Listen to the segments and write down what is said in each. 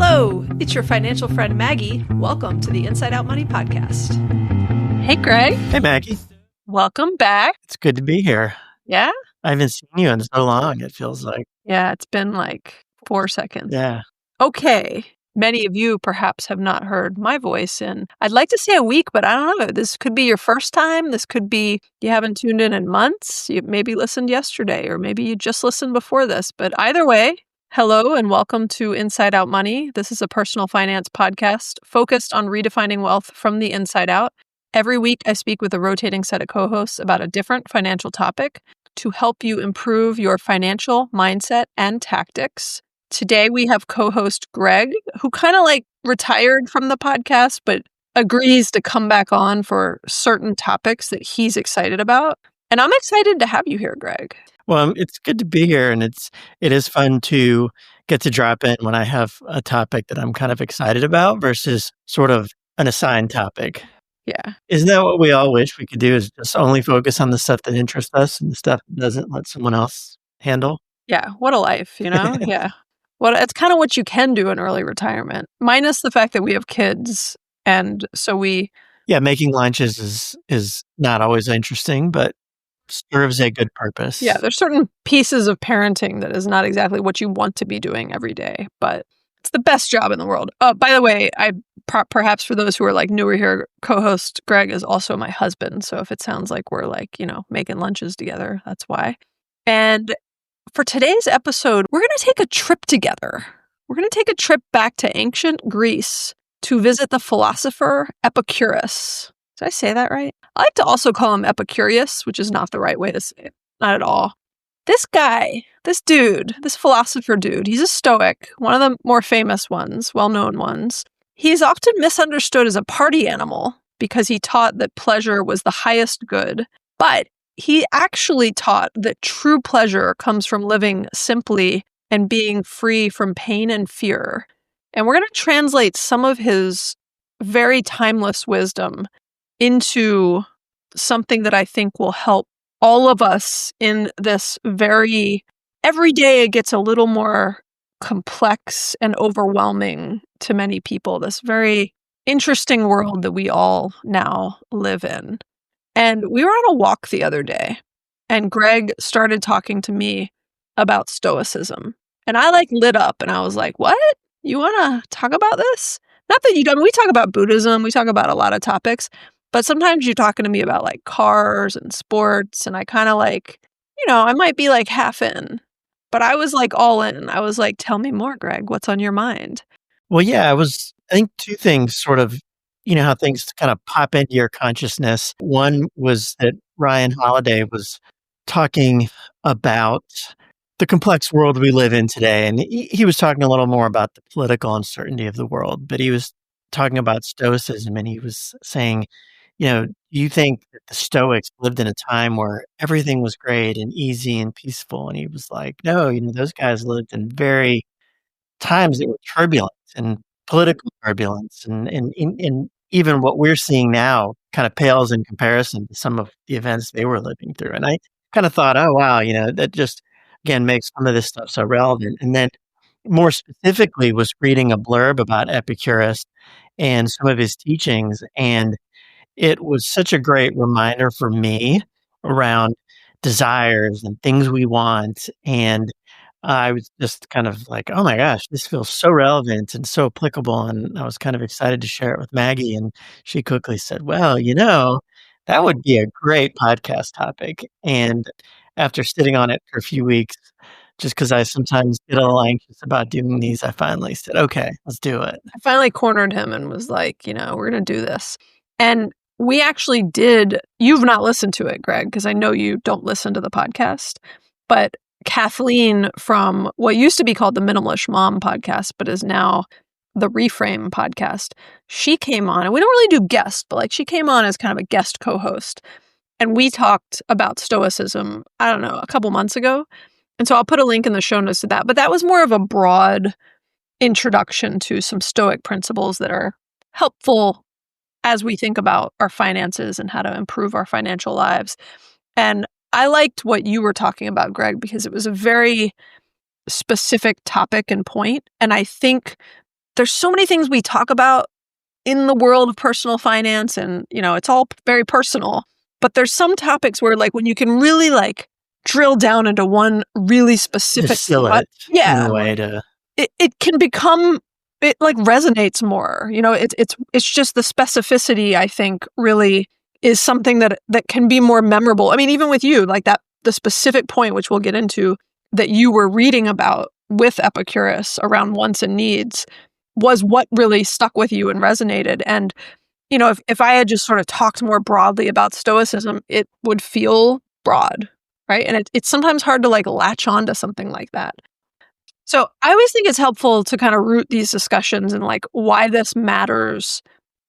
Hello, it's your financial friend Maggie. Welcome to the Inside Out Money podcast. Hey, Greg. Hey, Maggie. Welcome back. It's good to be here. Yeah? I haven't seen you in so long, it feels like. Yeah, it's been like 4 seconds. Yeah. Okay. Many of you perhaps have not heard my voice in, I'd like to say a week, but I don't know. This could be your first time. This could be you haven't tuned in months. You maybe listened yesterday, or maybe you just listened before this. But either way, hello and welcome to Inside Out Money. This is a personal finance podcast focused on redefining wealth from the inside out. Every week, I speak with a rotating set of co-hosts about a different financial topic to help you improve your financial mindset and tactics. Today, we have co-host Greg, who kind of like retired from the podcast, but agrees to come back on for certain topics that he's excited about. And I'm excited to have you here, Greg. Well, it's good to be here, and it is fun to get to drop in when I have a topic that I'm kind of excited about versus sort of an assigned topic. Yeah. Isn't that what we all wish we could do, is just only focus on the stuff that interests us and the stuff that doesn't let someone else handle? Yeah. What a life, you know? Yeah. Well, it's kind of what you can do in early retirement, minus the fact that we have kids. And so Yeah, making lunches is not always interesting, but serves a good purpose. Yeah, there's certain pieces of parenting that is not exactly what you want to be doing every day, but it's the best job in the world. By the way, perhaps for those who are like newer here, co-host Greg is also my husband. So if it sounds like we're like, making lunches together, that's why. And for today's episode, we're going to take a trip together. We're going to take a trip back to ancient Greece to visit the philosopher Epicurus. Did I say that right? I like to also call him Epicurus, which is not the right way to say it. Not at all. This guy, this dude, this philosopher dude, he's a Stoic, one of the more famous ones, well-known ones. He's often misunderstood as a party animal because he taught that pleasure was the highest good, but he actually taught that true pleasure comes from living simply and being free from pain and fear. And we're going to translate some of his very timeless wisdom into something that I think will help all of us in this every day it gets a little more complex and overwhelming to many people, this very interesting world that we all now live in. And we were on a walk the other day, and Greg started talking to me about Stoicism. And I lit up and I was like, what? You want to talk about this? Not that you don't. We talk about Buddhism. We talk about a lot of topics. But sometimes you're talking to me about cars and sports, and I kind of I might be half in, but I was all in. I was like, tell me more, Greg. What's on your mind? Well, yeah, I think two things sort of, how things kind of pop into your consciousness. One was that Ryan Holiday was talking about the complex world we live in today. And he was talking a little more about the political uncertainty of the world, but he was talking about Stoicism, and he was saying, you think that the Stoics lived in a time where everything was great and easy and peaceful. And he was like, no, those guys lived in very times that were turbulent and political turbulence. And even what we're seeing now kind of pales in comparison to some of the events they were living through. And I kind of thought, oh, wow, that just, again, makes some of this stuff so relevant. And then more specifically was reading a blurb about Epicurus and some of his teachings. And it was such a great reminder for me around desires and things we want. And I was just kind of like, oh my gosh, this feels so relevant and so applicable. And I was kind of excited to share it with Maggie. And she quickly said, well, that would be a great podcast topic. And after sitting on it for a few weeks, just because I sometimes get a little anxious about doing these, I finally said, okay, let's do it. I finally cornered him and was like, we're going to do this. And we actually did. You've not listened to it, Greg, because I know you don't listen to the podcast. But Kathleen from what used to be called the Minimalist Mom podcast, but is now the Reframe podcast, she came on, and we don't really do guests, but she came on as kind of a guest co-host. And we talked about Stoicism, I don't know, a couple months ago. And so I'll put a link in the show notes to that. But that was more of a broad introduction to some Stoic principles that are helpful as we think about our finances and how to improve our financial lives. And I liked what you were talking about, Greg, because it was a very specific topic and point. And I think there's so many things we talk about in the world of personal finance, and it's all very personal, but there's some topics where like when you can really like drill down into one really specific Distill it in a way to it can become, it like resonates more. It's just the specificity, I think, really is something that can be more memorable. I mean, even with you, like that, the specific point, which we'll get into, that you were reading about with Epicurus around wants and needs, was what really stuck with you and resonated. And, if I had just sort of talked more broadly about Stoicism, it would feel broad, right? And it's sometimes hard to like latch on to something like that. So I always think it's helpful to kind of root these discussions in like why this matters,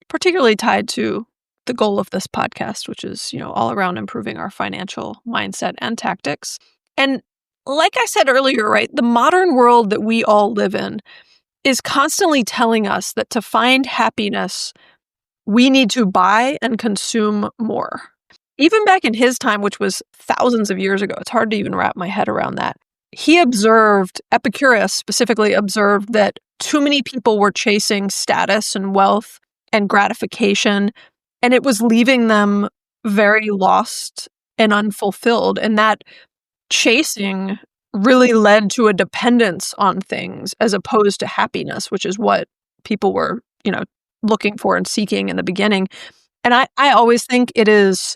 particularly tied to the goal of this podcast, which is, all around improving our financial mindset and tactics. And like I said earlier, right, the modern world that we all live in is constantly telling us that to find happiness, we need to buy and consume more. Even back in his time, which was thousands of years ago, it's hard to even wrap my head around that. Epicurus specifically observed that too many people were chasing status and wealth and gratification, and it was leaving them very lost and unfulfilled. And that chasing really led to a dependence on things as opposed to happiness, which is what people were, looking for and seeking in the beginning. And I always think it is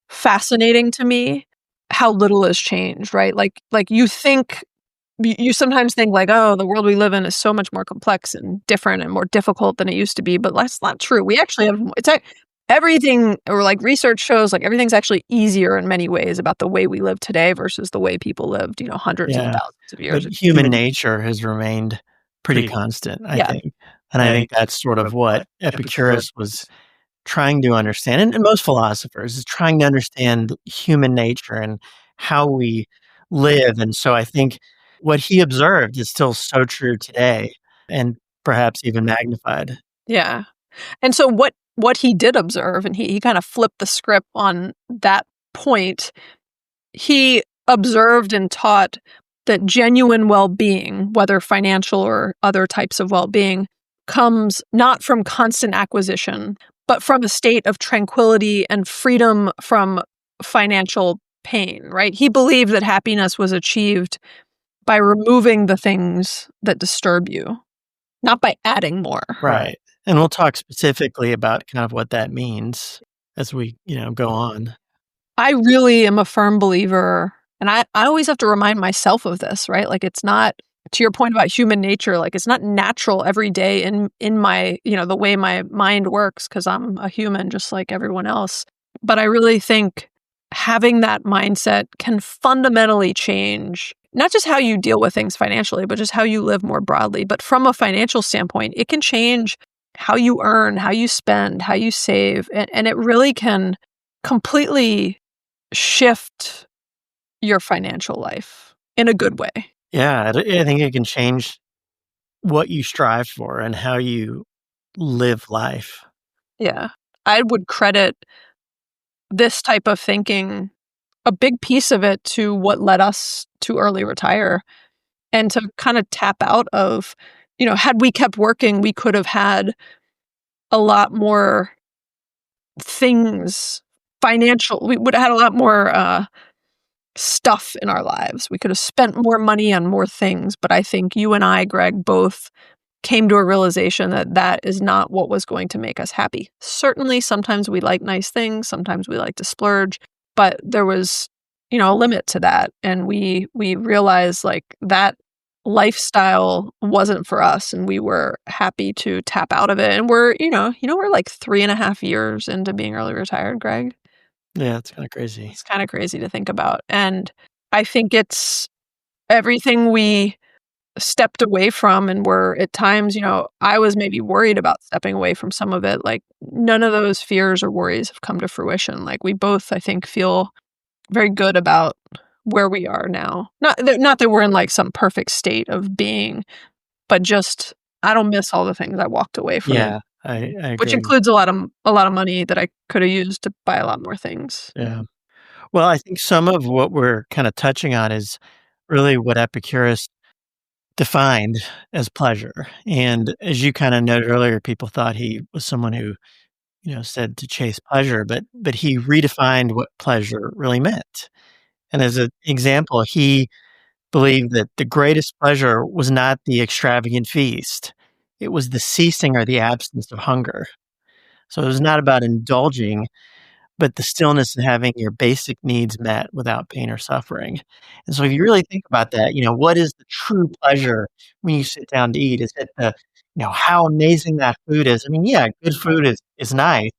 fascinating to me how little has changed, right? Like you sometimes think like, oh, the world we live in is so much more complex and different and more difficult than it used to be, but that's not true. We actually have, everything, or like research shows, like everything's actually easier in many ways about the way we live today versus the way people lived, hundreds of thousands of years ago. Human nature has remained pretty constant, I think. And I think that's sort of what Epicurus was trying to understand, and most philosophers is trying to understand human nature and how we live. And so I think what he observed is still so true today, and perhaps even magnified. Yeah. And so what he did observe, and he kind of flipped the script on that point, he observed and taught that genuine well-being, whether financial or other types of well-being, comes not from constant acquisition, but from a state of tranquility and freedom from financial pain, right? He believed that happiness was achieved by removing the things that disturb you, not by adding more. Right. And we'll talk specifically about kind of what that means as we, go on. I really am a firm believer, and I always have to remind myself of this, right? Like it's not, to your point about human nature, like it's not natural every day in my, the way my mind works, because I'm a human just like everyone else. But I really think having that mindset can fundamentally change not just how you deal with things financially, but just how you live more broadly. But from a financial standpoint, it can change how you earn, how you spend, how you save. And it really can completely shift your financial life in a good way. Yeah, I think it can change what you strive for and how you live life. Yeah. I would credit this type of thinking, a big piece of it, to what led us to early retire and to kind of tap out of, had we kept working, we could have had a lot more things, we would have had a lot more stuff in our lives. We could have spent more money on more things. But I think you and I, Greg, both came to a realization that that is not what was going to make us happy. Certainly, sometimes we like nice things. Sometimes we like to splurge. But there was, a limit to that. And we realized like that lifestyle wasn't for us, and we were happy to tap out of it. And we're, we're like 3.5 years into being early retired, Greg. Yeah, it's kind of crazy. It's kind of crazy to think about. And I think it's everything we stepped away from, and were at times, I was maybe worried about stepping away from some of it. Like none of those fears or worries have come to fruition. Like we both, I think, feel very good about where we are now. Not that we're in like some perfect state of being, but just I don't miss all the things I walked away from. Yeah, I agree. Which includes a lot of money that I could have used to buy a lot more things. Yeah. Well, I think some of what we're kind of touching on is really what Epicurus defined as pleasure. And as you kind of noted earlier, people thought he was someone who, said to chase pleasure, but he redefined what pleasure really meant. And as an example, he believed that the greatest pleasure was not the extravagant feast. It was the ceasing or the absence of hunger. So it was not about indulging, but the stillness and having your basic needs met without pain or suffering. And so if you really think about that, what is the true pleasure when you sit down to eat? Is it how amazing that food is? I mean, yeah, good food is nice,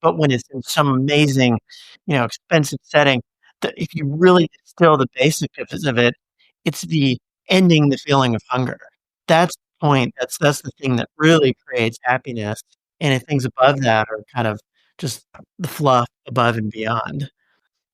but when it's in some amazing, expensive setting, if you really distill the basics of it, it's the ending the feeling of hunger. That's the point. That's the thing that really creates happiness. And if things above that are kind of just the fluff above and beyond.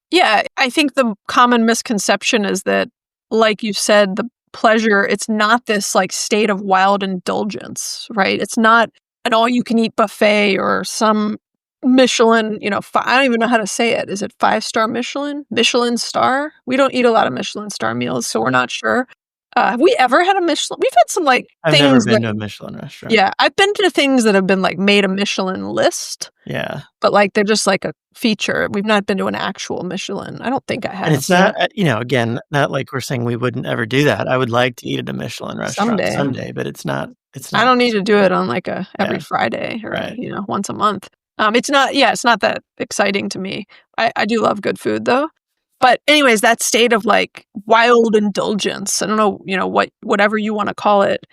Yeah, I think the common misconception is that, like you said, the pleasure, it's not this like state of wild indulgence, right? It's not an all-you-can-eat buffet or some Michelin, I don't even know how to say it. Is it 5-star Michelin? Michelin star? We don't eat a lot of Michelin star meals, so we're not sure. Have we ever had a Michelin? We've had some like I've things never been to a Michelin restaurant. Yeah, I've been to things that have been like made a Michelin list. Yeah. But like they're just like a feature. We've not been to an actual Michelin. I don't think I have. And it's not, again, not like we're saying we wouldn't ever do that. I would like to eat at a Michelin restaurant someday, but it's not. I don't need to do it on like every Friday or once a month. It's not that exciting to me. I do love good food though. But anyways, that state of like wild indulgence, I don't know, whatever you want to call it,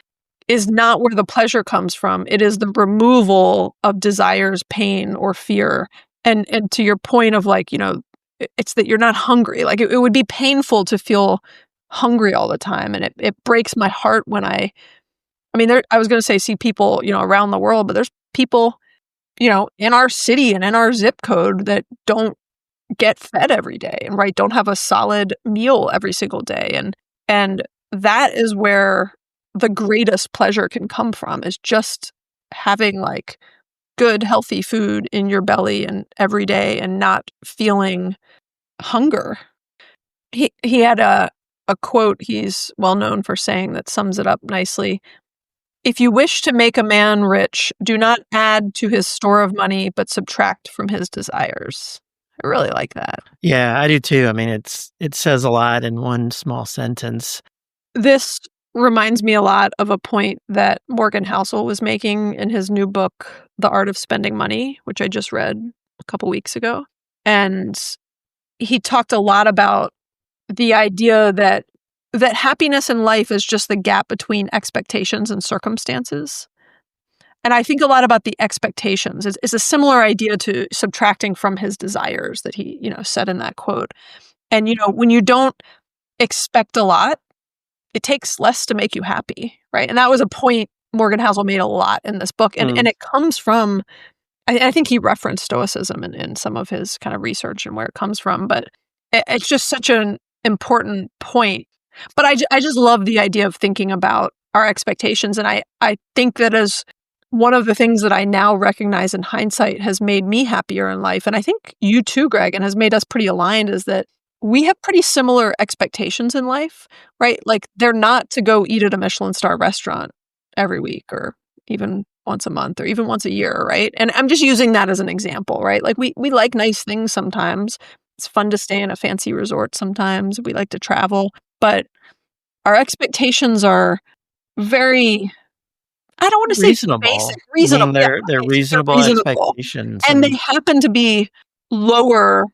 is not where the pleasure comes from. It is the removal of desires, pain, or fear. And to your point of like, it's that you're not hungry. Like it would be painful to feel hungry all the time. And it breaks my heart when I was going to say see people, around the world, but there's people, in our city and in our zip code that don't get fed every day and don't have a solid meal every single day. And that is where the greatest pleasure can come from, is just having like good, healthy food in your belly and every day and not feeling hunger. He had a quote he's well known for saying that sums it up nicely. If you wish to make a man rich, do not add to his store of money, but subtract from his desires. I really like that. Yeah, I do too. I mean, it says a lot in one small sentence. This reminds me a lot of a point that Morgan Housel was making in his new book, The Art of Spending Money, which I just read a couple weeks ago. And he talked a lot about the idea that happiness in life is just the gap between expectations and circumstances. And I think a lot about the expectations. It's a similar idea to subtracting from his desires that he, said in that quote. And, when you don't expect a lot, it takes less to make you happy, right? And that was a point Morgan Housel made a lot in this book. And it comes from, I think he referenced Stoicism in some of his kind of research and where it comes from. But it's just such an important point. But I just love the idea of thinking about our expectations. And I think that as one of the things that I now recognize in hindsight has made me happier in life, and I think you too, Greg, and has made us pretty aligned, is that we have pretty similar expectations in life, right? Like they're not to go eat at a Michelin star restaurant every week or even once a month or even once a year, right? And I'm just using that as an example, right? Like we like nice things sometimes. It's fun to stay in a fancy resort sometimes. We like to travel, but our expectations are very, I don't want to say reasonable. Basic, reasonable. I mean, they're reasonable expectations. And they happen to be lower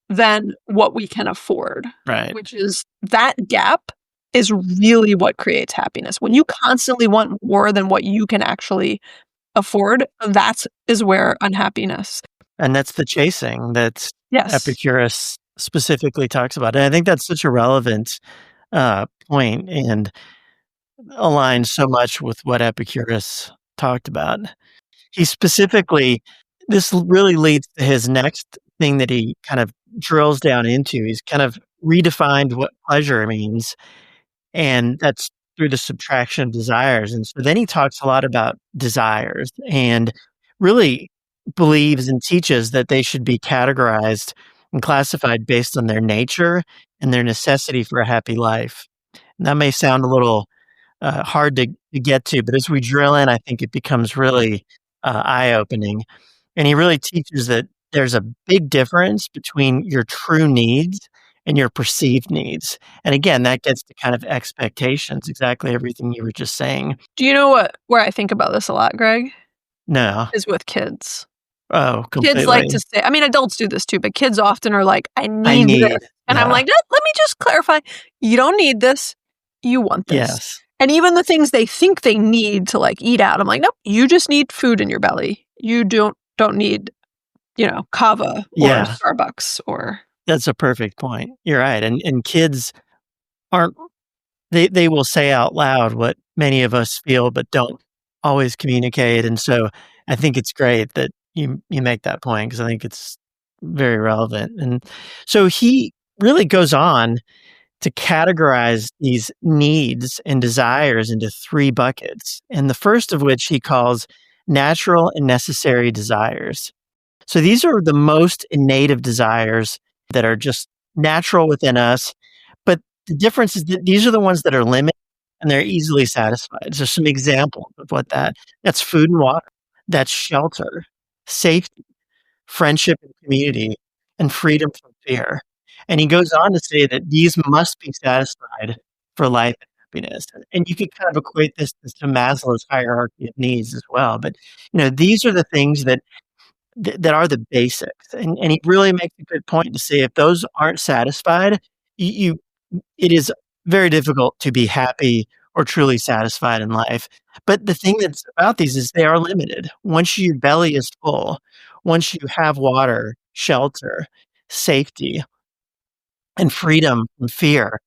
than what we can afford. Right. Which is, that gap is really what creates happiness. When you constantly want more than what you can actually afford, that is where unhappiness. And that's the chasing that Yes. Epicurus specifically talks about. And I think that's such a relevant point and aligns so much with what Epicurus talked about. He specifically, this really leads to his next thing that he kind of drills down into. He's kind of redefined what pleasure means, and that's through the subtraction of desires. And so then he talks a lot about desires and really believes and teaches that they should be categorized and classified based on their nature and their necessity for a happy life. And that may sound a little hard to get to. But as we drill in, I think it becomes really eye-opening. And he really teaches that there's a big difference between your true needs and your perceived needs. And again, that gets to kind of expectations, exactly everything you were just saying. Do you know where I think about this a lot, Greg? No. Is with kids. Oh, completely. Kids like to say, I mean, adults do this too, but kids often are like, I I need need. this. And I'm Yeah. like, let me just clarify. You don't need this. You want this. Yes. And even the things they think they need to like eat out, I'm like, nope, you just need food in your belly. You don't need, kava Yeah. or Starbucks or. That's a perfect point. You're right. And kids aren't, they will say out loud what many of us feel, but don't always communicate. And so I think it's great that you make that point, because I think it's very relevant. And so he really goes on to categorize these needs and desires into 3 buckets. And the first of which he calls natural and necessary desires. So these are the most innate of desires that are just natural within us. But the difference is that these are the ones that are limited and they're easily satisfied. So some examples of that's food and water, that's shelter, safety, friendship and community, and freedom from fear. And he goes on to say that these must be satisfied for life and happiness. And you could kind of equate this to Maslow's hierarchy of needs as well. But these are the things that are the basics. And he really makes a good point to say if those aren't satisfied, it is very difficult to be happy or truly satisfied in life. But the thing that's about these is they are limited. Once your belly is full, once you have water, shelter, safety, and freedom from fear,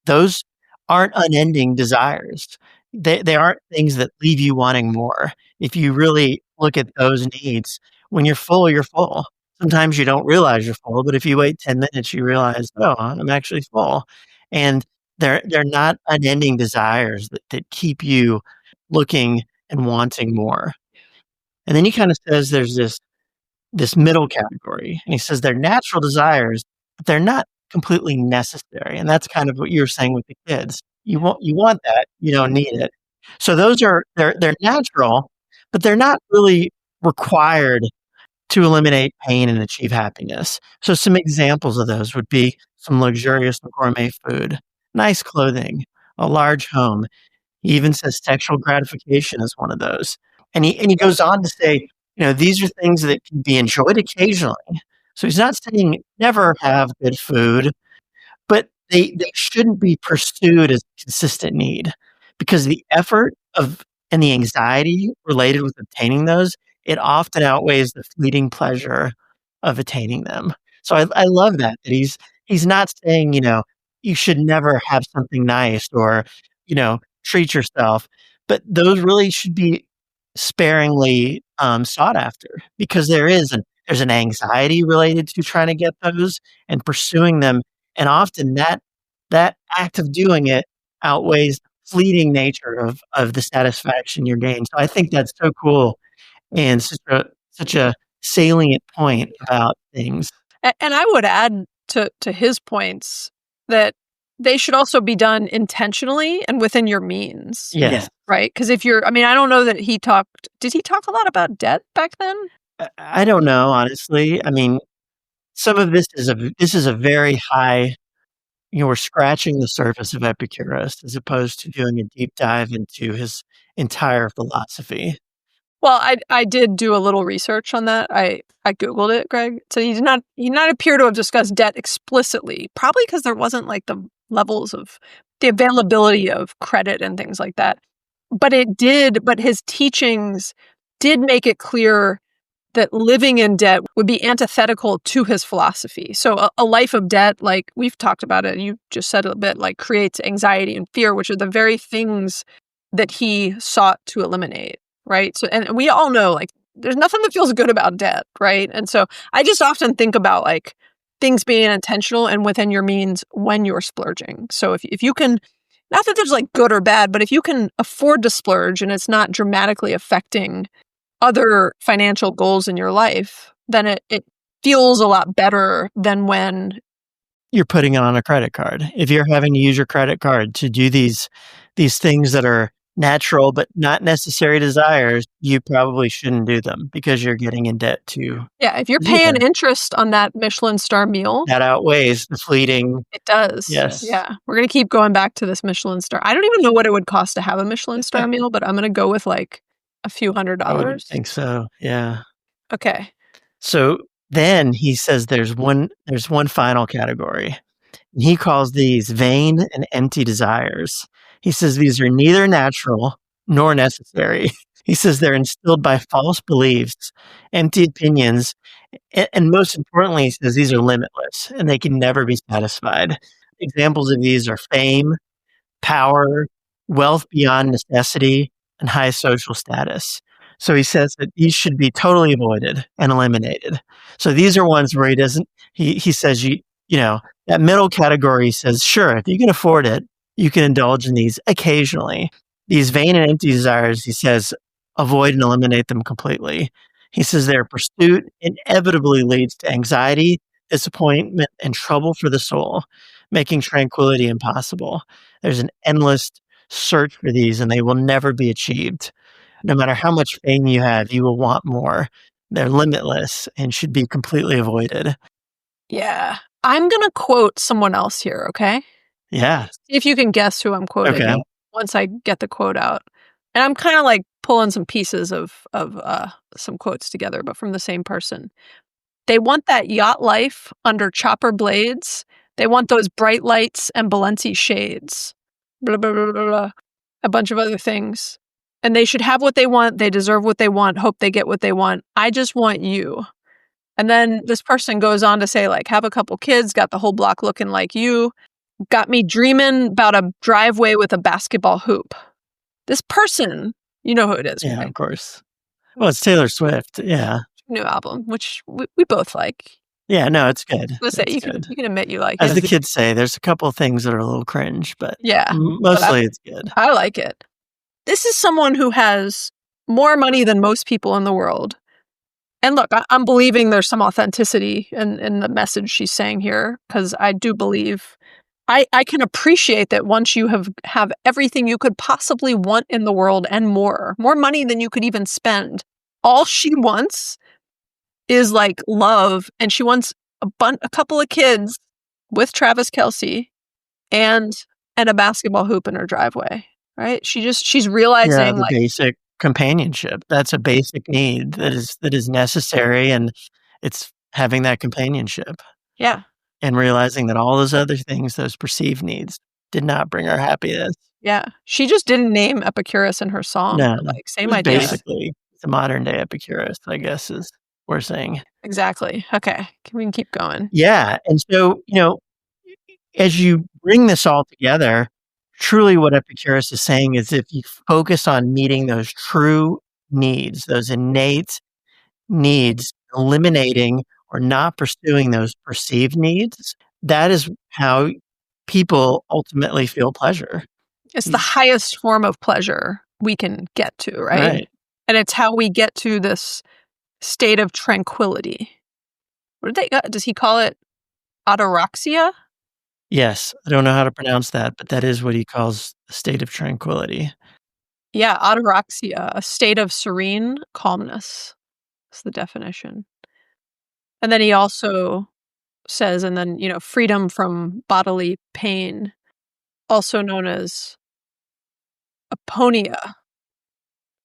those aren't unending desires. They aren't things that leave you wanting more. If you really look at those needs, when you're full, you're full. Sometimes you don't realize you're full, but if you wait 10 minutes, you realize, oh, I'm actually full. And they're not unending desires that keep you looking and wanting more. And then he kind of says there's this middle category. And he says they're natural desires, but they're not completely necessary. And that's kind of what you're saying with the kids. You want that, you don't need it. So those they're natural, but they're not really required to eliminate pain and achieve happiness. So some examples of those would be some luxurious and gourmet food, nice clothing, a large home. He even says sexual gratification is one of those. And he goes on to say, these are things that can be enjoyed occasionally. So he's not saying never have good food, but they shouldn't be pursued as a consistent need, because the effort and the anxiety related with obtaining those, it often outweighs the fleeting pleasure of attaining them. So I love that he's not saying, you should never have something nice or, treat yourself, but those really should be sparingly sought after, because there's an anxiety related to trying to get those and pursuing them. And often that act of doing it outweighs the fleeting nature of the satisfaction you're gaining. So I think that's so cool and such a salient point about things. And I would add to his points that they should also be done intentionally and within your means. Yes. Right? Because I don't know that did he talk a lot about debt back then? I don't know, honestly. I mean, some of this is a very high, we're scratching the surface of Epicurus as opposed to doing a deep dive into his entire philosophy. Well, I did do a little research on that. I Googled it, Greg. So he did not appear to have discussed debt explicitly, probably because there wasn't like the levels of the availability of credit and things like that. But his teachings did make it clear that living in debt would be antithetical to his philosophy. So a life of debt, like we've talked about it, you just said a bit, like creates anxiety and fear, which are the very things that he sought to eliminate. Right. So, and we all know, like, there's nothing that feels good about debt. Right. And so I just often think about like things being intentional and within your means when you're splurging. So if you can, not that there's like good or bad, but if you can afford to splurge and it's not dramatically affecting other financial goals in your life, then it feels a lot better than when you're putting it on a credit card. If you're having to use your credit card to do these these things that are natural but not necessary desires, you probably shouldn't do them because you're getting in debt to. Yeah, if you're paying interest on that Michelin star meal, that outweighs the fleeting. it does. Yes. Yeah. We're going to keep going back to this Michelin star. I don't even know what it would cost to have a Michelin star meal, but I'm going to go with like a few $100s. I would think so. Yeah. Okay. So then he says there's one final category. And he calls these vain and empty desires. He says these are neither natural nor necessary. He says they're instilled by false beliefs, empty opinions, and most importantly, he says these are limitless and they can never be satisfied. Examples of these are fame, power, wealth beyond necessity, and high social status. So he says that these should be totally avoided and eliminated. So these are ones where he says, you know, that middle category says, sure, if you can afford it, you can indulge in these occasionally. These vain and empty desires, he says, avoid and eliminate them completely. He says their pursuit inevitably leads to anxiety, disappointment, and trouble for the soul, making tranquility impossible. There's an endless search for these, and they will never be achieved. No matter how much fame you have, you will want more. They're limitless and should be completely avoided. Yeah. I'm going to quote someone else here, okay? Yeah. See if you can guess who I'm quoting once I get the quote out. And I'm kind of like pulling some pieces of some quotes together, but from the same person. They want that yacht life under chopper blades. They want those bright lights and Balenci shades. Blah, blah, blah, blah, blah. A bunch of other things. And they should have what they want. They deserve what they want. Hope they get what they want. I just want you. And then this person goes on to say, like, have a couple kids, got the whole block looking like you, got me dreaming about a driveway with a basketball hoop. This person, you know who it is, Yeah, right? of course. Well, it's Taylor Swift. Yeah. New album, which we both like. Yeah, no, it's good. Let's say you can admit you like it. As it. the kids say, there's a couple of things that are a little cringe, but yeah, mostly it's good. I like it. This is someone who has more money than most people in the world. And look, I'm believing there's some authenticity in the message she's saying here, because I do believe I can appreciate that once you have everything you could possibly want in the world and more money than you could even spend, all she wants is like love, and she wants a couple of kids with Travis Kelce and a basketball hoop in her driveway, right? She's realizing the basic companionship. That's a basic need that is necessary, and it's having that companionship. Yeah. And realizing that all those other things, those perceived needs, did not bring her happiness. Yeah. She just didn't name Epicurus in her song. No. Like, same idea. Basically, it's a modern day Epicurus, I guess, is what we're saying. Exactly. Okay. We can keep going. Yeah. And so, as you bring this all together, truly what Epicurus is saying is if you focus on meeting those true needs, those innate needs, eliminating or not pursuing those perceived needs, that is how people ultimately feel pleasure. It's the highest form of pleasure we can get to, right? And it's how we get to this state of tranquility. Does he call it ataraxia? Yes. I don't know how to pronounce that, but that is what he calls the state of tranquility. Yeah, ataraxia, a state of serene calmness. That's the definition. And then he also says, and then, freedom from bodily pain, also known as aponia.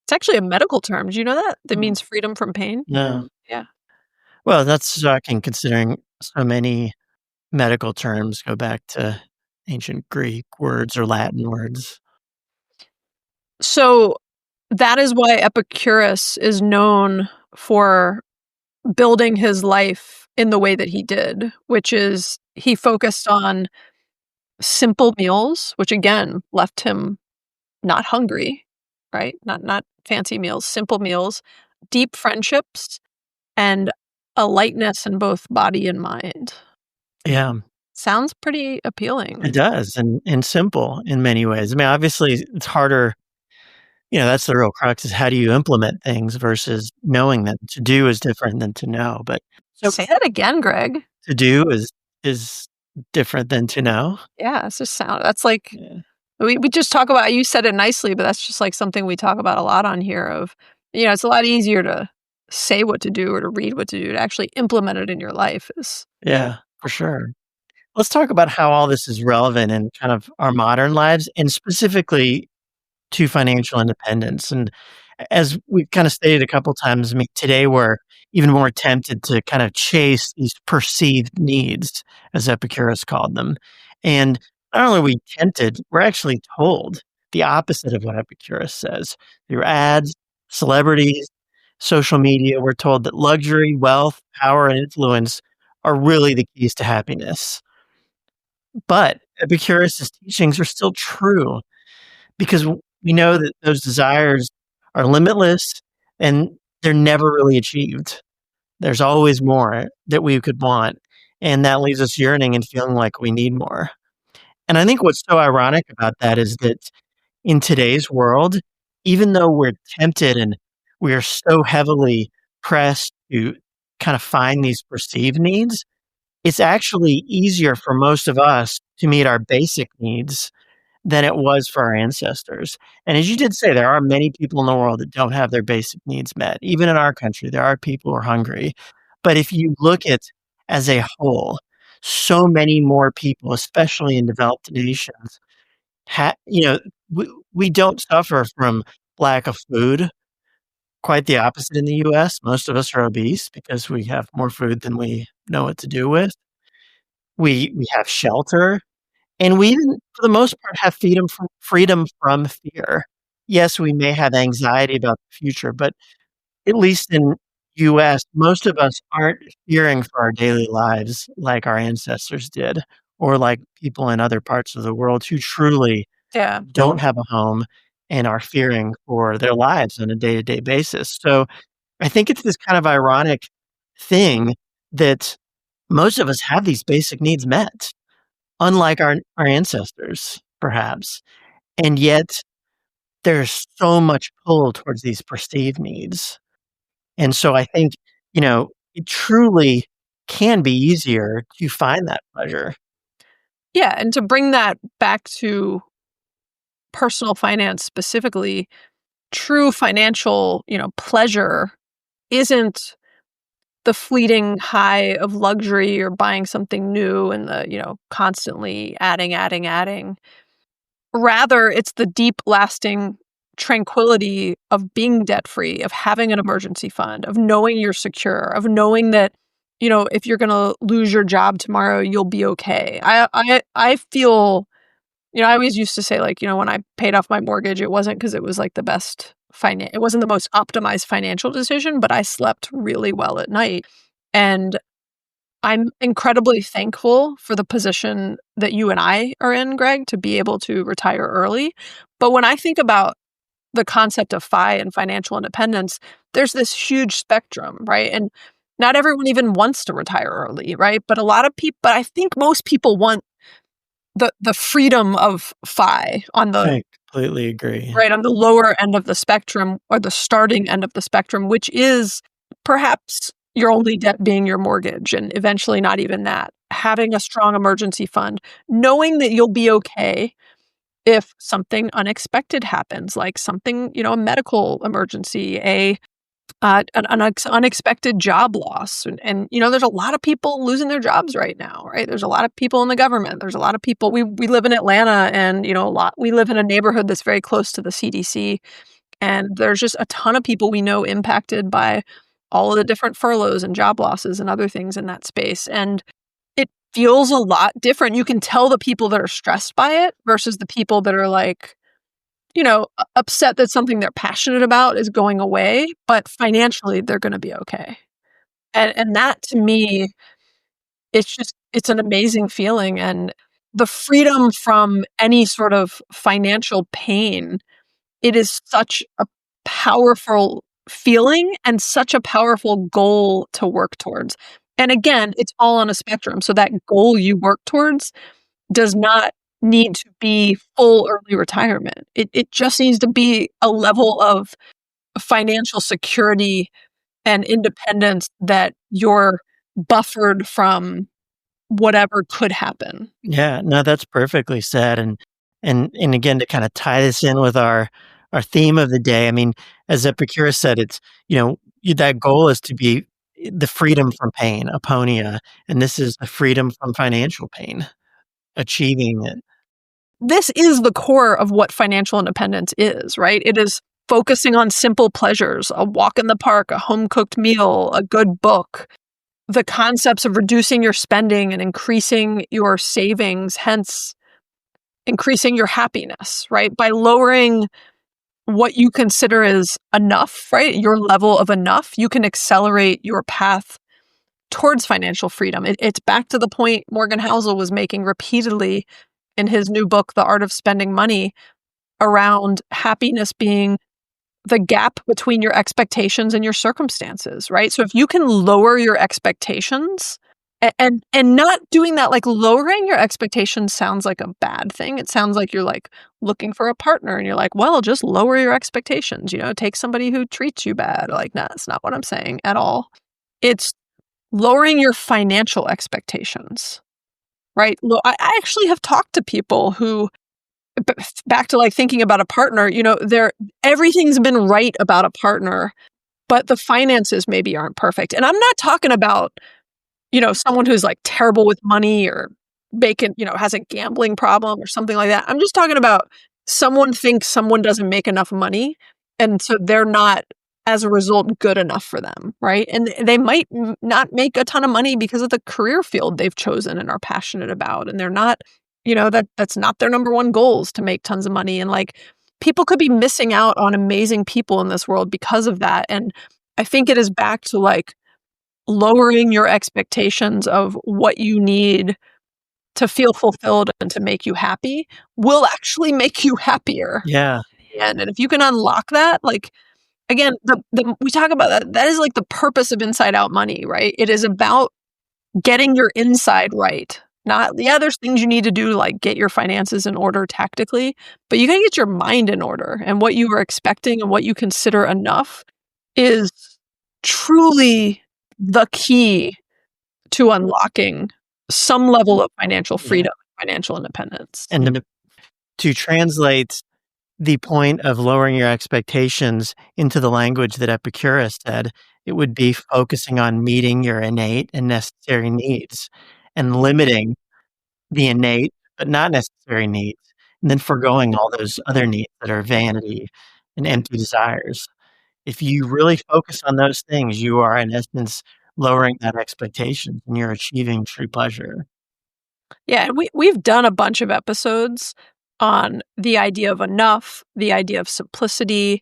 It's actually a medical term. Did you know that? That means freedom from pain? No. Yeah. Well, that's shocking considering so many medical terms go back to ancient Greek words or Latin words. So that is why Epicurus is known for building his life in the way that he did, which is he focused on simple meals, which again left him not hungry, right? Not fancy meals, simple meals, deep friendships, and a lightness in both body and mind. Yeah. Sounds pretty appealing. It does, and simple in many ways. I mean, obviously, it's harder. That's the real crux is how do you implement things versus knowing them. To do is different than to know. But say that again, Greg. To do is different than to know. Yeah, it's just sound. That's like We just talk about, you said it nicely, but that's just like something we talk about a lot on here of, it's a lot easier to say what to do or to read what to do. To actually implement it in your life is. Yeah, for sure. Let's talk about how all this is relevant in kind of our modern lives and specifically to financial independence. And as we've kind of stated a couple times, I mean, today we're even more tempted to kind of chase these perceived needs, as Epicurus called them. And not only are we tempted, we're actually told the opposite of what Epicurus says. Through ads, celebrities, social media, we're told that luxury, wealth, power, and influence are really the keys to happiness. But Epicurus' teachings are still true because we know that those desires are limitless and they're never really achieved. There's always more that we could want, and that leaves us yearning and feeling like we need more. And I think what's so ironic about that is that in today's world, even though we're tempted and we are so heavily pressed to kind of find these perceived needs, it's actually easier for most of us to meet our basic needs than it was for our ancestors. And as you did say, there are many people in the world that don't have their basic needs met. Even in our country, there are people who are hungry. But if you look at as a whole, so many more people, especially in developed nations, we don't suffer from lack of food. Quite the opposite in the US. Most of us are obese because we have more food than we know what to do with. We have shelter. And we even, for the most part, have freedom from fear. Yes, we may have anxiety about the future, but at least in US, most of us aren't fearing for our daily lives like our ancestors did, or like people in other parts of the world who truly Yeah. don't have a home and are fearing for their lives on a day-to-day basis. So I think it's this kind of ironic thing that most of us have these basic needs met, unlike our ancestors, perhaps. And yet there's so much pull towards these perceived needs. And so I think, it truly can be easier to find that pleasure. Yeah. And to bring that back to personal finance specifically, true financial, pleasure isn't the fleeting high of luxury or buying something new and the, constantly adding. Rather, it's the deep lasting tranquility of being debt free, of having an emergency fund, of knowing you're secure, of knowing that, if you're going to lose your job tomorrow, you'll be okay. I feel, I always used to say, like, when I paid off my mortgage, it wasn't because it was like the best it wasn't the most optimized financial decision, but I slept really well at night. And I'm incredibly thankful for the position that you and I are in, Greg, to be able to retire early. But when I think about the concept of FI and financial independence, there's this huge spectrum, right? And not everyone even wants to retire early, right? But a lot of people, but I think most people want the freedom of FI on the I completely agree. right on the lower end of the spectrum or the starting end of the spectrum, which is perhaps your only debt being your mortgage and eventually not even that. Having a strong emergency fund, knowing that you'll be okay if something unexpected happens, like something, a medical emergency, an unexpected job loss. And there's a lot of people losing their jobs right now, right? There's a lot of people in the government. There's a lot of people. We live in Atlanta and, we live in a neighborhood that's very close to the CDC. And there's just a ton of people we know impacted by all of the different furloughs and job losses and other things in that space. And it feels a lot different. You can tell the people that are stressed by it versus the people that are like, upset that something they're passionate about is going away, but financially they're going to be okay. And that to me, it's an amazing feeling. And the freedom from any sort of financial pain, it is such a powerful feeling and such a powerful goal to work towards. And again, it's all on a spectrum. So that goal you work towards does not need to be full early retirement. It just needs to be a level of financial security and independence that you're buffered from whatever could happen. Yeah, no, that's perfectly said. And And again, to kind of tie this in with our theme of the day, I mean, as Epicurus said, it's, that goal is to be the freedom from pain, aponia, and this is the freedom from financial pain, achieving it. This is the core of what financial independence is, right? It is focusing on simple pleasures, a walk in the park, a home-cooked meal, a good book. The concepts of reducing your spending and increasing your savings, hence increasing your happiness, right? By lowering what you consider is enough, right? Your level of enough, you can accelerate your path towards financial freedom. It's back to the point Morgan Housel was making repeatedly in his new book, The Art of Spending Money, around happiness being the gap between your expectations and your circumstances, right? So if you can lower your expectations and not doing that, like lowering your expectations sounds like a bad thing. It sounds like you're like looking for a partner and you're like, well, just lower your expectations, take somebody who treats you bad. Like, no, that's not what I'm saying at all. It's lowering your financial expectations, right? I actually have talked to people who, back to like thinking about a partner, everything's been right about a partner, but the finances maybe aren't perfect. And I'm not talking about, someone who's like terrible with money or has a gambling problem or something like that. I'm just talking about someone thinks someone doesn't make enough money. And so they're not, as a result, good enough for them, right? And they might not make a ton of money because of the career field they've chosen and are passionate about. And they're not, that's not their number one goal is to make tons of money. And like people could be missing out on amazing people in this world because of that. And I think it is back to like lowering your expectations of what you need to feel fulfilled and to make you happy will actually make you happier. Yeah. And if you can unlock that, like, again, we talk about that. That is like the purpose of Inside Out Money, right? It is about getting your inside right. There's things you need to do, like get your finances in order tactically, but you got to get your mind in order. And what you are expecting and what you consider enough is truly the key to unlocking some level of financial freedom, financial independence. And to translate the point of lowering your expectations into the language that Epicurus said, it would be focusing on meeting your innate and necessary needs and limiting the innate but not necessary needs, and then foregoing all those other needs that are vanity and empty desires. If you really focus on those things, you are in essence lowering that expectation and you're achieving true pleasure. Yeah, and we've done a bunch of episodes on the idea of enough, the idea of simplicity,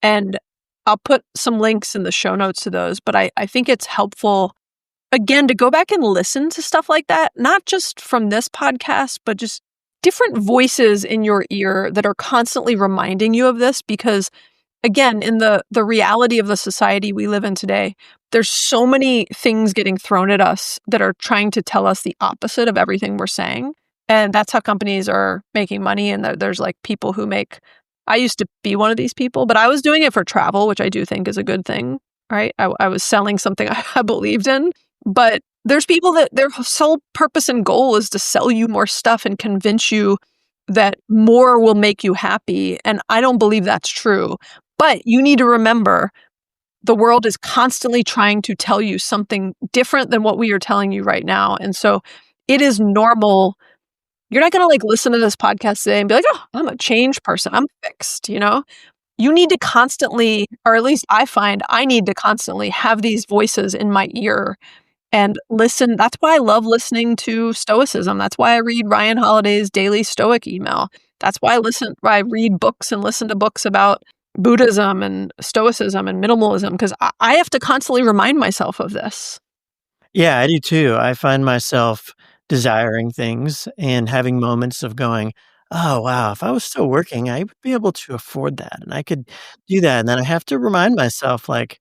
and I'll put some links in the show notes to those, but I think it's helpful, again, to go back and listen to stuff like that, not just from this podcast, but just different voices in your ear that are constantly reminding you of this, because again, in the reality of the society we live in today, there's so many things getting thrown at us that are trying to tell us the opposite of everything we're saying. And that's how companies are making money. And there's like people who I used to be one of these people, but I was doing it for travel, which I do think is a good thing, right? I was selling something I believed in, but there's people that their sole purpose and goal is to sell you more stuff and convince you that more will make you happy. And I don't believe that's true. But you need to remember, the world is constantly trying to tell you something different than what we are telling you right now. And so it is normal. You're not going to like listen to this podcast today and be like, oh, I'm a changed person. I'm fixed, You need to constantly, or at least I find I need to constantly have these voices in my ear and listen. That's why I love listening to Stoicism. That's why I read Ryan Holiday's daily Stoic email. That's why I read books and listen to books about Buddhism and Stoicism and minimalism, because I have to constantly remind myself of this. Yeah, I do too. I find myself desiring things and having moments of going, oh, wow, if I was still working, I would be able to afford that and I could do that. And then I have to remind myself, like,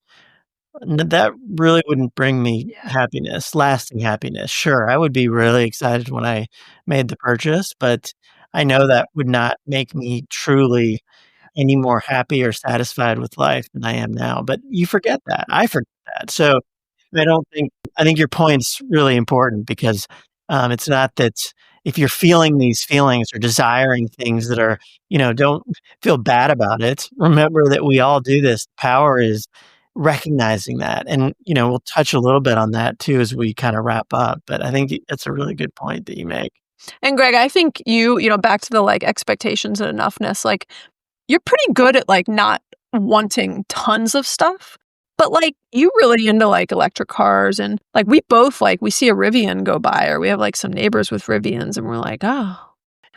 that really wouldn't bring me happiness, lasting happiness. Sure, I would be really excited when I made the purchase, but I know that would not make me truly any more happy or satisfied with life than I am now. But you forget that. I forget that. So I think your point's really important because it's not that if you're feeling these feelings or desiring things that are, don't feel bad about it. Remember that we all do this. Power is recognizing that. And, we'll touch a little bit on that too as we kind of wrap up. But I think that's a really good point that you make. And Greg, I think back to the like expectations and enoughness, like you're pretty good at like not wanting tons of stuff, but like you really into like electric cars, and like we both like we see a Rivian go by, or we have like some neighbors with Rivians, and we're like, oh,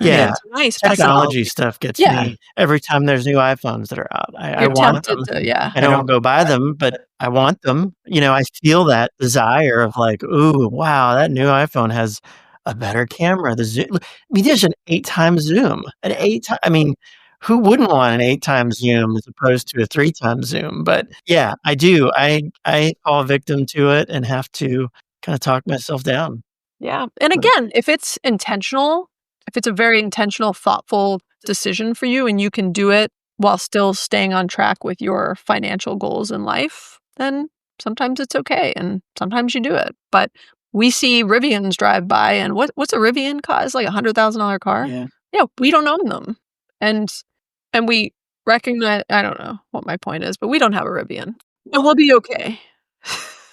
yeah, it's nice technology stuff gets me every time there's new iPhones that are out. I want them. I don't go buy them, but I want them. I feel that desire of like, ooh, wow, that new iPhone has a better camera. The zoom, there's an 8x zoom. Who wouldn't want an 8x zoom as opposed to a 3x zoom? But yeah, I do. I fall victim to it and have to kind of talk myself down. Yeah. And again, if it's intentional, if it's a very intentional, thoughtful decision for you and you can do it while still staying on track with your financial goals in life, then sometimes it's okay. And sometimes you do it. But we see Rivians drive by, and what's a Rivian cost? Like $100,000 car? Yeah. We don't own them. And we recognize, I don't know what my point is, but we don't have a Rivian. And we'll be okay.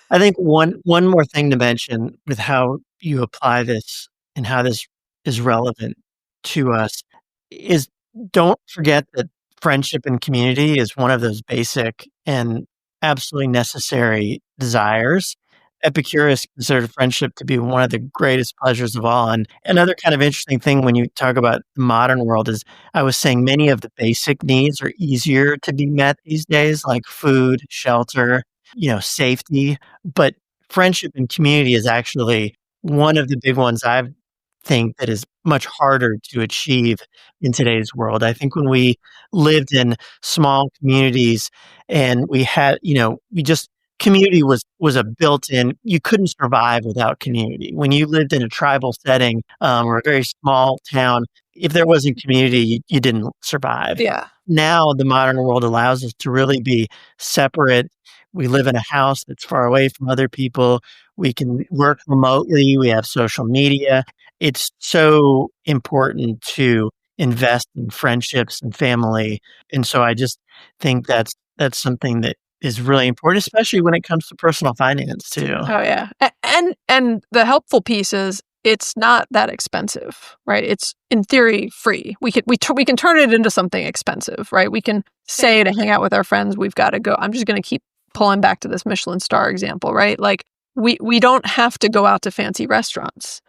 I think one more thing to mention with how you apply this and how this is relevant to us is don't forget that friendship and community is one of those basic and absolutely necessary desires. Epicurus considered friendship to be one of the greatest pleasures of all. And another kind of interesting thing when you talk about the modern world is I was saying many of the basic needs are easier to be met these days, like food, shelter, safety. But friendship and community is actually one of the big ones I think that is much harder to achieve in today's world. I think when we lived in small communities and we had, community was a built-in, you couldn't survive without community. When you lived in a tribal setting or a very small town, if there wasn't community, you didn't survive. Yeah. Now the modern world allows us to really be separate. We live in a house that's far away from other people. We can work remotely. We have social media. It's so important to invest in friendships and family. And so I just think that's something that is really important, especially when it comes to personal finance too. Oh yeah. And the helpful piece is it's not that expensive, right? It's in theory free. We can turn it into something expensive, right? We can say to hang out with our friends, we've got to go. I'm just going to keep pulling back to this Michelin star example, right? Like we don't have to go out to fancy restaurants.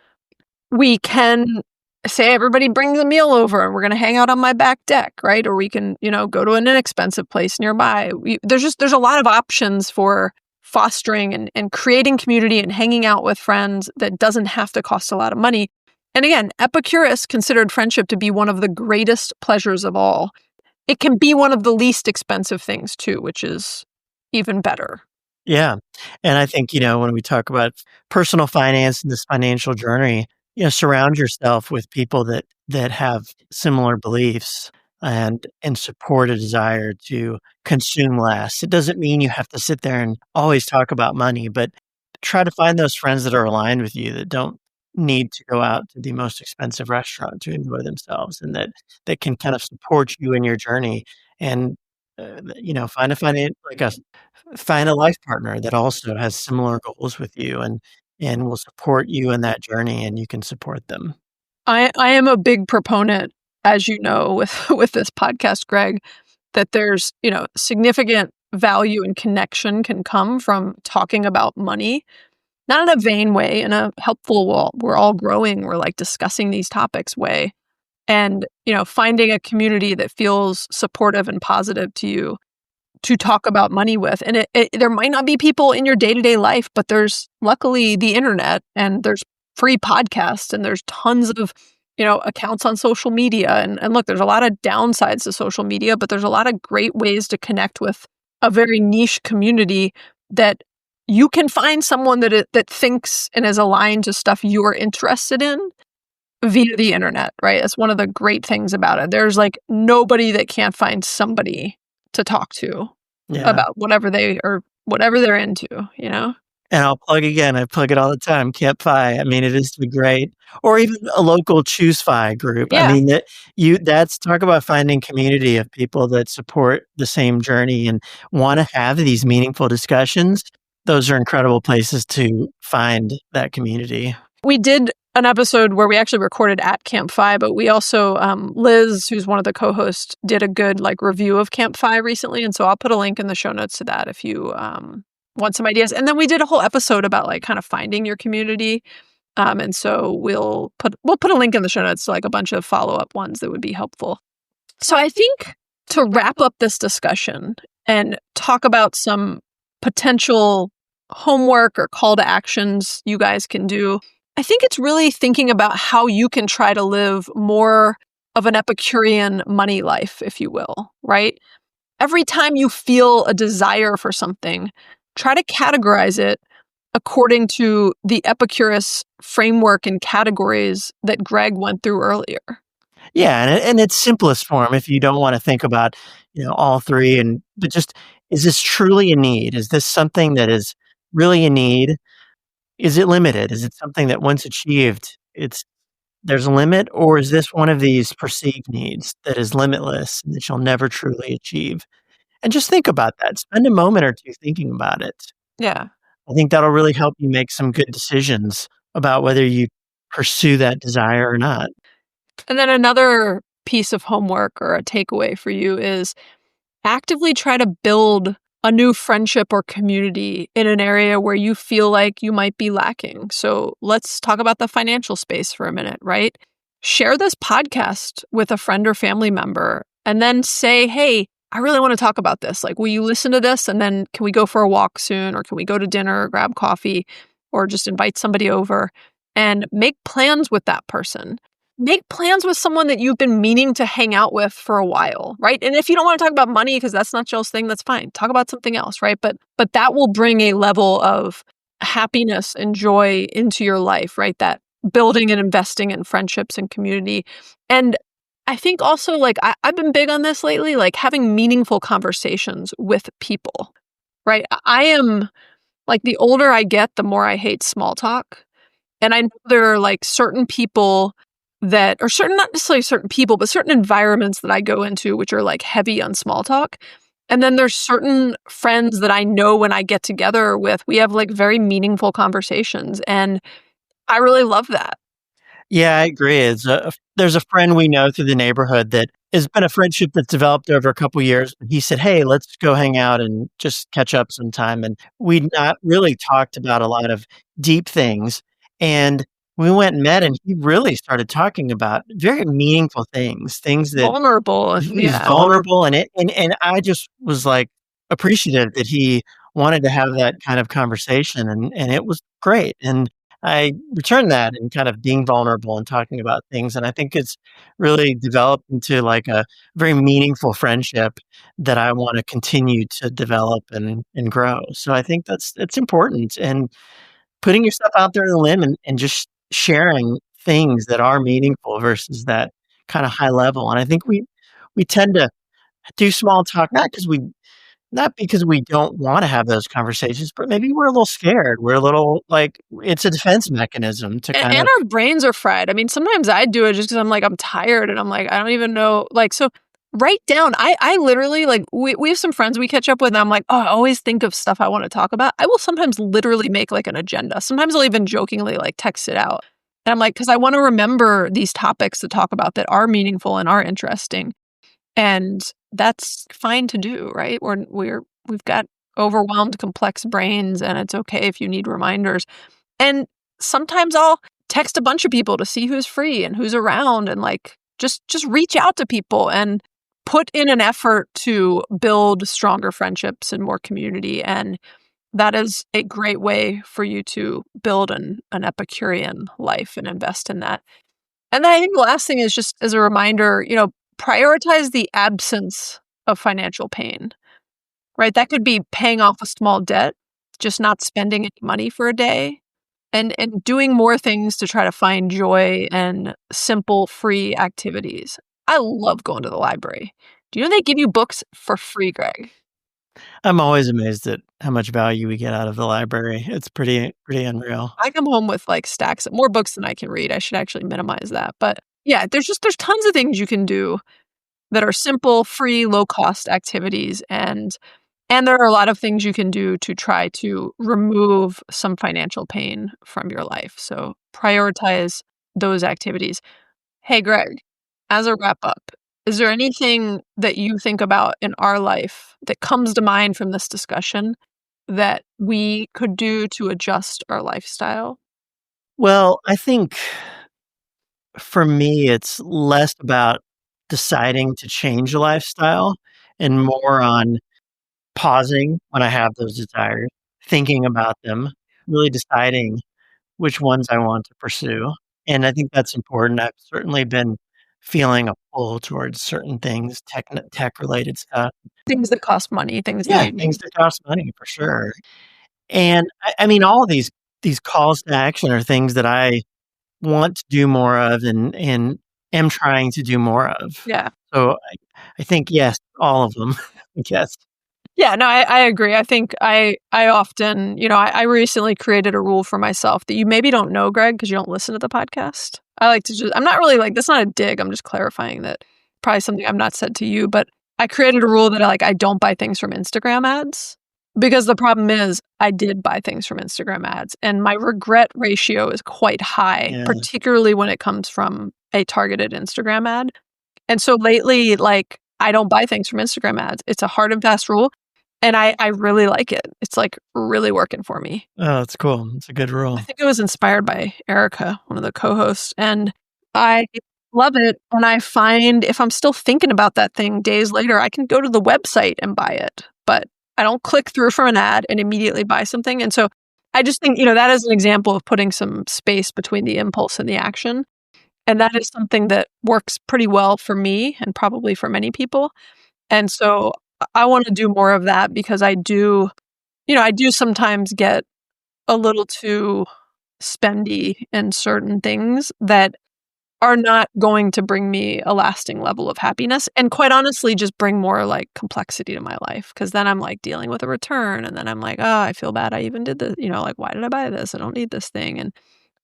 We can say everybody brings a meal over and we're going to hang out on my back deck, right? Or we can, go to an inexpensive place nearby. There's a lot of options for fostering and creating community and hanging out with friends that doesn't have to cost a lot of money. And again, Epicurus considered friendship to be one of the greatest pleasures of all. It can be one of the least expensive things too, which is even better. Yeah. And I think, when we talk about personal finance and this financial journey, surround yourself with people that have similar beliefs and support a desire to consume less. It doesn't mean you have to sit there and always talk about money, but try to find those friends that are aligned with you that don't need to go out to the most expensive restaurant to enjoy themselves, and that can kind of support you in your journey. And find a life partner that also has similar goals with you and will support you in that journey, and you can support them. I am a big proponent, as you know, with this podcast, Greg, that there's, significant value and connection can come from talking about money, not in a vain way, in a helpful, we're all growing, we're like discussing these topics way. And, finding a community that feels supportive and positive to you to talk about money with. And there might not be people in your day-to-day life, but there's luckily the internet, and there's free podcasts, and there's tons of, accounts on social media. And look, there's a lot of downsides to social media, but there's a lot of great ways to connect with a very niche community that you can find someone that thinks and is aligned to stuff you're interested in via the internet, right? That's one of the great things about it. There's like nobody that can't find somebody to talk to about whatever they're into, And I'll plug again, I plug it all the time, Camp Fi. I mean, it is great. Or even a local Choose Fi group. I Yeah. mean, that's talk about finding community of people that support the same journey and want to have these meaningful discussions. Those are incredible places to find that community. We did an episode where we actually recorded at Camp Fi, but we also, Liz, who's one of the co-hosts, did a good review of Camp Fi recently. And so I'll put a link in the show notes to that if you want some ideas. And then we did a whole episode about kind of finding your community. And so we'll put a link in the show notes to a bunch of follow-up ones that would be helpful. So I think to wrap up this discussion and talk about some potential homework or call to actions you guys can do, I think it's really thinking about how you can try to live more of an Epicurean money life, if you will, right? Every time you feel a desire for something, try to categorize it according to the Epicurus framework and categories that Greg went through earlier. Yeah, and in its simplest form, if you don't want to think about, all three, but just, is this truly a need? Is this something that is really a need? Is it limited? Is it something that once achieved, there's a limit? Or is this one of these perceived needs that is limitless and that you'll never truly achieve? And just think about that. Spend a moment or two thinking about it. Yeah. I think that'll really help you make some good decisions about whether you pursue that desire or not. And then another piece of homework or a takeaway for you is actively try to build a new friendship or community in an area where you feel like you might be lacking. So let's talk about the financial space for a minute, right? Share this podcast with a friend or family member and then say, hey, I really want to talk about this. Will you listen to this? And then can we go for a walk soon? Or can we go to dinner or grab coffee or just invite somebody over and make plans with that person? Make plans with someone that you've been meaning to hang out with for a while, right? And if you don't want to talk about money because that's not Jill's thing, that's fine. Talk about something else, right? But that will bring a level of happiness and joy into your life, right? That building and investing in friendships and community. And I think also I've been big on this lately, having meaningful conversations with people, right? I am the older I get, the more I hate small talk. And I know there are certain people not necessarily certain people, but certain environments that I go into, which are heavy on small talk. And then there's certain friends that I know when I get together with, we have very meaningful conversations. And I really love that. Yeah, I agree. There's a friend we know through the neighborhood that has been a friendship that's developed over a couple years. He said, hey, let's go hang out and just catch up sometime. And we'd not really talked about a lot of deep things. And we went and met, and he really started talking about very meaningful things that vulnerable. He's vulnerable, and I just was appreciative that he wanted to have that kind of conversation, and it was great. And I returned that and kind of being vulnerable and talking about things, and I think it's really developed into a very meaningful friendship that I want to continue to develop and grow. So I think it's important, and putting yourself out there on a limb and just sharing things that are meaningful versus that kind of high level. And I think we tend to do small talk, not because we don't want to have those conversations, but maybe we're a little scared. We're a little it's a defense mechanism to kind of. And our brains are fried. I mean, sometimes I do it just because I'm tired and I'm I don't even know. So write down. I literally we have some friends we catch up with and I'm I always think of stuff I want to talk about. I will sometimes literally make an agenda. Sometimes I'll even jokingly text it out. And I'm because I want to remember these topics to talk about that are meaningful and are interesting. And that's fine to do, right? We've got overwhelmed, complex brains, and it's okay if you need reminders. And sometimes I'll text a bunch of people to see who's free and who's around, and just reach out to people and put in an effort to build stronger friendships and more community. And that is a great way for you to build an Epicurean life and invest in that. And then I think the last thing is just as a reminder, prioritize the absence of financial pain, right? That could be paying off a small debt, just not spending any money for a day, and doing more things to try to find joy and simple, free activities. I love going to the library. Do you know they give you books for free, Greg? I'm always amazed at how much value we get out of the library. It's pretty unreal. I come home with like stacks of more books than I can read. I should actually minimize that. But yeah, there's tons of things you can do that are simple, free, low-cost activities, and there are a lot of things you can do to try to remove some financial pain from your life. So prioritize those activities. Hey, Greg, as a wrap-up, is there anything that you think about in our life that comes to mind from this discussion that we could do to adjust our lifestyle? Well, I think for me, it's less about deciding to change a lifestyle and more on pausing when I have those desires, thinking about them, really deciding which ones I want to pursue. And I think that's important. I've certainly been feeling a pull towards certain things, tech related stuff. Things that cost money, things that Yeah, you things need. that cost money for sure. And I mean, all of these calls to action are things that I want to do more of and am trying to do more of. Yeah. So I think yes, all of them. Yes. Yeah, no, I agree. I think I often, I recently created a rule for myself that you maybe don't know, Greg, because you don't listen to the podcast. I'm not really like, that's not a dig. I'm just clarifying that probably something I've not said to you, but I created a rule that I don't buy things from Instagram ads because the problem is I did buy things from Instagram ads and my regret ratio is quite high, Yeah. particularly when it comes from a targeted Instagram ad. And so lately, like, I don't buy things from Instagram ads. It's a hard and fast rule. And I really like it. It's like really working for me. Oh, that's cool. It's a good rule. I think it was inspired by Erica, one of the co-hosts, and I love it. And I find if I'm still thinking about that thing days later, I can go to the website and buy it. But I don't click through from an ad and immediately buy something. And so I just think, that is an example of putting some space between the impulse and the action. And that is something that works pretty well for me and probably for many people. And so I want to do more of that because I do sometimes get a little too spendy in certain things that are not going to bring me a lasting level of happiness. And quite honestly, just bring more like complexity to my life. Because then I'm like dealing with a return. And then I'm like, oh, I feel bad I even did this. Like, why did I buy this? I don't need this thing. And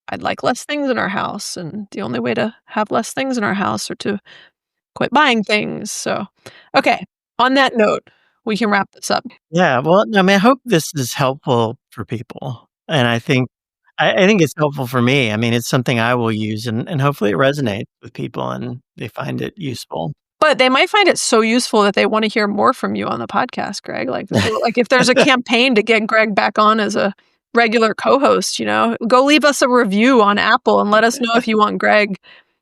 I'd like less things in our house. And the only way to have less things in our house are to quit buying things. So, okay. On that note, we can wrap this up. Yeah. Well, I mean, I hope this is helpful for people. And I think it's helpful for me. I mean, it's something I will use and hopefully it resonates with people and they find it useful. But they might find it so useful that they want to hear more from you on the podcast, Greg. Like if there's a campaign to get Greg back on as a regular co-host, go leave us a review on Apple and let us know if you want Greg.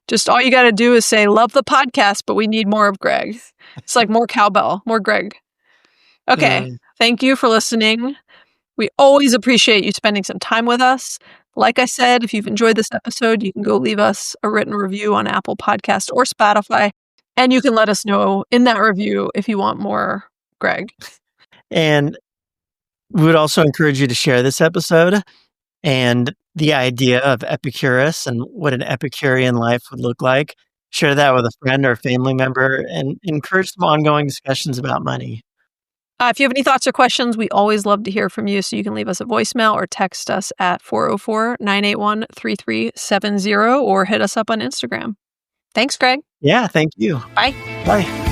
Just all you got to do is say, love the podcast, but we need more of Greg. It's like more cowbell, more Greg. Okay. Thank you for listening. We always appreciate you spending some time with us. Like I said, if you've enjoyed this episode, you can go leave us a written review on Apple Podcast or Spotify. And you can let us know in that review if you want more Greg. And we would also encourage you to share this episode and the idea of Epicurus and what an Epicurean life would look like. Share that with a friend or family member and encourage some ongoing discussions about money. If you have any thoughts or questions, we always love to hear from you. So you can leave us a voicemail or text us at 404-981-3370 or hit us up on Instagram. Thanks, Greg. Yeah, thank you. Bye. Bye.